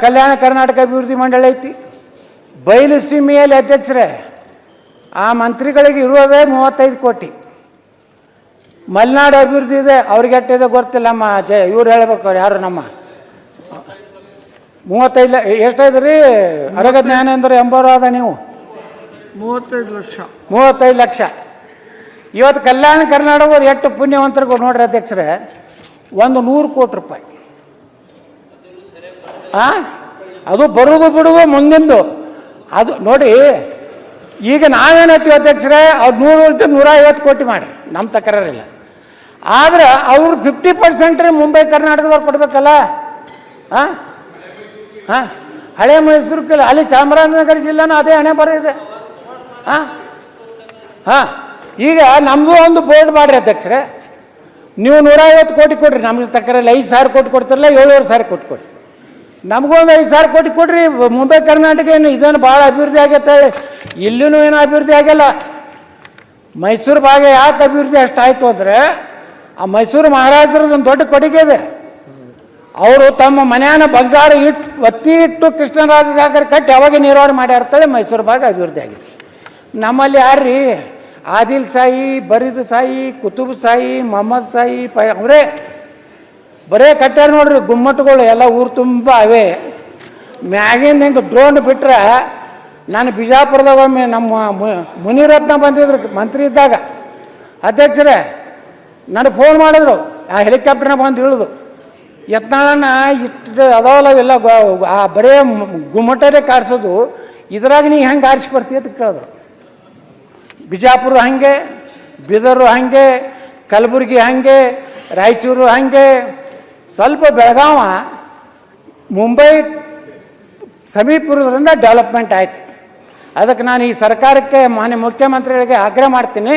ಕಲ್ಯಾಣ ಕರ್ನಾಟಕ ಅಭಿವೃದ್ಧಿ ಮಂಡಳಿ ಐತಿ, ಬಯಲು ಸೀಮೆಯಲ್ಲಿ ಅಧ್ಯಕ್ಷರೇ ಆ ಮಂತ್ರಿಗಳಿಗೆ ಇರೋದೇ 35 ಕೋಟಿ. ಮಲೆನಾಡು ಅಭಿವೃದ್ಧಿ ಇದೆ, ಅವ್ರಿಗೆ ಎಷ್ಟಿದೆ ಗೊತ್ತಿಲ್ಲ. ನಮ್ಮ ಇವ್ರು ಹೇಳ್ಬೇಕು, ಅವ್ರು ಯಾರು ನಮ್ಮ 35 ಎಷ್ಟೈತೆ ರೀ ಅರಗ ಜ್ಞಾನೇಂದ್ರ ಎಂಬರು ಅದ ನೀವು 35 ಲಕ್ಷ. ಇವತ್ತು ಕಲ್ಯಾಣ ಕರ್ನಾಟಕದವ್ರು ಎಷ್ಟು ಪುಣ್ಯವಂತರಿಗೂ ನೋಡ್ರಿ ಅಧ್ಯಕ್ಷರೇ, 100 ಕೋಟಿ ರೂಪಾಯಿ. ಅದು ಬರುವುದು ಬಿಡುವುದು ಮುಂದಿಂದು ಅದು ನೋಡಿ. ಈಗ ನಾವೇನೈತಿ ಅಧ್ಯಕ್ಷರೇ, ಅವ್ರು 150 ಕೋಟಿ ಮಾಡಿ ನಮ್ಮ ತಕರಾರಿಲ್ಲ. ಆದ್ರೆ ಅವ್ರು 50% ಮುಂಬೈ ಕರ್ನಾಟಕದವ್ರು ಕೊಡ್ಬೇಕಲ್ಲ. ಹಳೆ ಮೈಸೂರು ಅಲ್ಲಿ ಚಾಮರಾಜನಗರ ಜಿಲ್ಲೆನೂ ಅದೇ ಹಣೆ ಬರೋದೆ. ಈಗ ನಮಗೂ ಒಂದು ಬೋರ್ಡ್ ಮಾಡ್ರಿ ಅಧ್ಯಕ್ಷರೇ, ನೀವು 150 ಕೋಟಿ ಕೊಡ್ರಿ, ನಮ್ಗೆ ತಕರಾರಿಲ್ಲ. 5,000 ಕೋಟಿ ಕೊಡ್ತಿರಲ್ಲ, 7,500 ಕೋಟಿ ಕೊಡ್ರಿ. ನಮಗೂ ಒಂದು 5,000 ಕೋಟಿ ಕೊಡ್ರಿ. ಮುಂಬೈ ಕರ್ನಾಟಕ ಏನು ಇದೇನು ಭಾಳ ಅಭಿವೃದ್ಧಿ ಆಗತ್ತೆ, ಇಲ್ಲಿನೂ ಏನೂ ಅಭಿವೃದ್ಧಿ ಆಗಿಲ್ಲ. ಮೈಸೂರು ಭಾಗ ಯಾಕೆ ಅಭಿವೃದ್ಧಿ ಅಷ್ಟಾಯಿತು ಅಂದರೆ, ಆ ಮೈಸೂರು ಮಹಾರಾಜರದೊಂದು ದೊಡ್ಡ ಕೊಡುಗೆ ಇದೆ. ಅವರು ತಮ್ಮ ಮನೆಯನ್ನ ಬಗ್ಸಾರ ಒತ್ತಿ ಇಟ್ಟು ಕೃಷ್ಣರಾಜ ಸಾಗರ ಕಟ್ಟಿ ಅವಾಗ ನೀರಾವರಿ ಮಾಡ್ಯಾರ್ತೇಳಿ ಮೈಸೂರು ಭಾಗ ಅಭಿವೃದ್ಧಿ ಆಗಿದೆ. ನಮ್ಮಲ್ಲಿ ಯಾರ್ರೀ ಆದಿಲ್ ಸಾಯಿ, ಬರೀದ್ ಸಾಯಿ, ಕುತುಬ್ ಸಾಯಿ, ಮೊಹಮ್ಮದ್ ಸಾಯಿ ಅವರೇ ಬರೇ ಕಟ್ಟ್ಯಾರ ನೋಡ್ರಿ ಗುಮ್ಮಟಗಳು ಎಲ್ಲ ಊರು ತುಂಬ ಅವೇ. ಮ್ಯಾಗಿಂದ ಹಿಂಗೆ ಡ್ರೋನ್ ಬಿಟ್ರೆ, ನಾನು ಬಿಜಾಪುರದಾಗ ಒಮ್ಮೆ ನಮ್ಮ ಮುನಿರತ್ನ ಬಂದಿದ್ರು ಮಂತ್ರಿ ಇದ್ದಾಗ, ಅಧ್ಯಕ್ಷರೇ ನನಗೆ ಫೋನ್ ಮಾಡಿದ್ರು, ಆ ಹೆಲಿಕಾಪ್ಟರ್ನ ಬಂದು ಇಳಿದು ಯತ್ನಾಳನ್ನ ಇಟ್ಟು ಅದಾವಲ್ಲ ಇವೆಲ್ಲ ಬರೇ ಗುಮ್ಮಟರೇ ಕಾಡ್ಸೋದು, ಇದ್ರಾಗ ನೀ ಹೆಂಗೆ ಆರಿಸಿ ಬರ್ತೀಯ ಅಂತ ಕೇಳಿದ್ರು. ಬಿಜಾಪುರ ಹಾಗೆ, ಬೀದರು ಹಾಗೆ, ಕಲಬುರಗಿ ಹಾಗೆ, ರಾಯಚೂರು ಹಾಗೆ, ಸ್ವಲ್ಪ ಬೆಳಗಾವ ಮುಂಬೈ ಸಮೀಪದಿಂದ ಡೆವಲಪ್ಮೆಂಟ್ ಆಯಿತು. ಅದಕ್ಕೆ ನಾನು ಈ ಸರ್ಕಾರಕ್ಕೆ ಮಾನ್ಯ ಮುಖ್ಯಮಂತ್ರಿಗಳಿಗೆ ಆಗ್ರಹ ಮಾಡ್ತೀನಿ,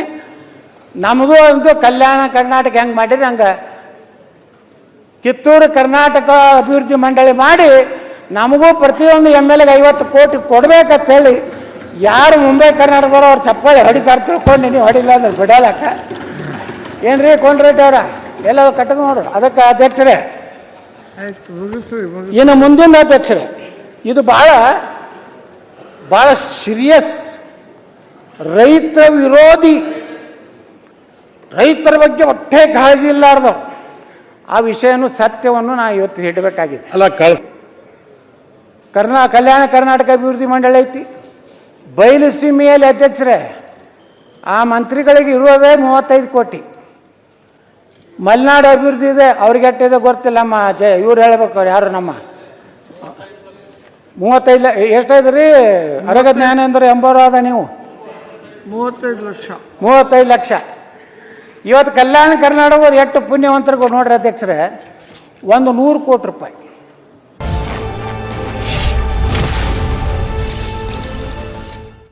ನಮಗೂ ಒಂದು ಕಲ್ಯಾಣ ಕರ್ನಾಟಕ ಹೆಂಗೆ ಮಾಡಿದ್ರೆ ಹಂಗೆ ಕಿತ್ತೂರು ಕರ್ನಾಟಕ ಅಭಿವೃದ್ಧಿ ಮಂಡಳಿ ಮಾಡಿ ನಮಗೂ ಪ್ರತಿಯೊಂದು MLA ಗೆ 50 ಕೋಟಿ ಕೊಡ್ಬೇಕಂತ ಹೇಳಿ ಯಾರು ಮುಂಬೈ ಕರ್ನಾಟಕದವ್ರು ಅವ್ರು ಚಪ್ಪಾಳೆ ಹೊಡಿತಾರೆ ತಿಳ್ಕೊಂಡು ನೀವು ಹೊಡಿಲ್ಲ ಅಂದ್ರೆ ಬಿಡಲಕ್ಕ ಏನ್ರಿ ಕೊಂಡ್ರೇಟ್ ಅವರ ಎಲ್ಲ ಕಟ್ಟದ ನೋಡ್ರಿ. ಅದಕ್ಕೆ ಅಧ್ಯಕ್ಷರೇ, ಇನ್ನು ಮುಂದಿನ ಅಧ್ಯಕ್ಷರೇ, ಇದು ಭಾಳ ಭಾಳ ಸೀರಿಯಸ್, ರೈತ ವಿರೋಧಿ, ರೈತರ ಬಗ್ಗೆ ಒಟ್ಟೆ ಕಾಳಜಿ ಇಲ್ಲಾರ್ದು ಆ ವಿಷಯನೂ ಸತ್ಯವನ್ನು ನಾ ಇವತ್ತು ಹಿಡಬೇಕಾಗಿದೆ. ಅಲ್ಲ ಕಲ್ಯಾಣ ಕರ್ನಾಟಕ ಅಭಿವೃದ್ಧಿ ಮಂಡಳಿ ಐತಿ, ಬಯಲು ಸೀಮೆಯಲ್ಲಿ ಅಧ್ಯಕ್ಷರೇ ಆ ಮಂತ್ರಿಗಳಿಗೆ ಇರೋದೇ 35 ಕೋಟಿ. ಮಲೆನಾಡು ಅಭಿವೃದ್ಧಿ ಇದೆ, ಅವ್ರಿಗೆ ಎಷ್ಟಿದೆ ಗೊತ್ತಿಲ್ಲ. ನಮ್ಮ ಇವ್ರು ಹೇಳ್ಬೇಕು, ಅವ್ರು ಯಾರು ನಮ್ಮ 35 ಎಷ್ಟೈತೆ ರೀ ಅರಗ ಜ್ಞಾನೇಂದ್ರ ಎಂಬರು ಅದ ನೀವು 35 ಲಕ್ಷ. ಇವತ್ತು ಕಲ್ಯಾಣ ಕರ್ನಾಟಕದವ್ರು ಎಷ್ಟು ಪುಣ್ಯವಂತರಿಗೂ ನೋಡ್ರಿ ಅಧ್ಯಕ್ಷರೇ, 100 ಕೋಟಿ ರೂಪಾಯಿ.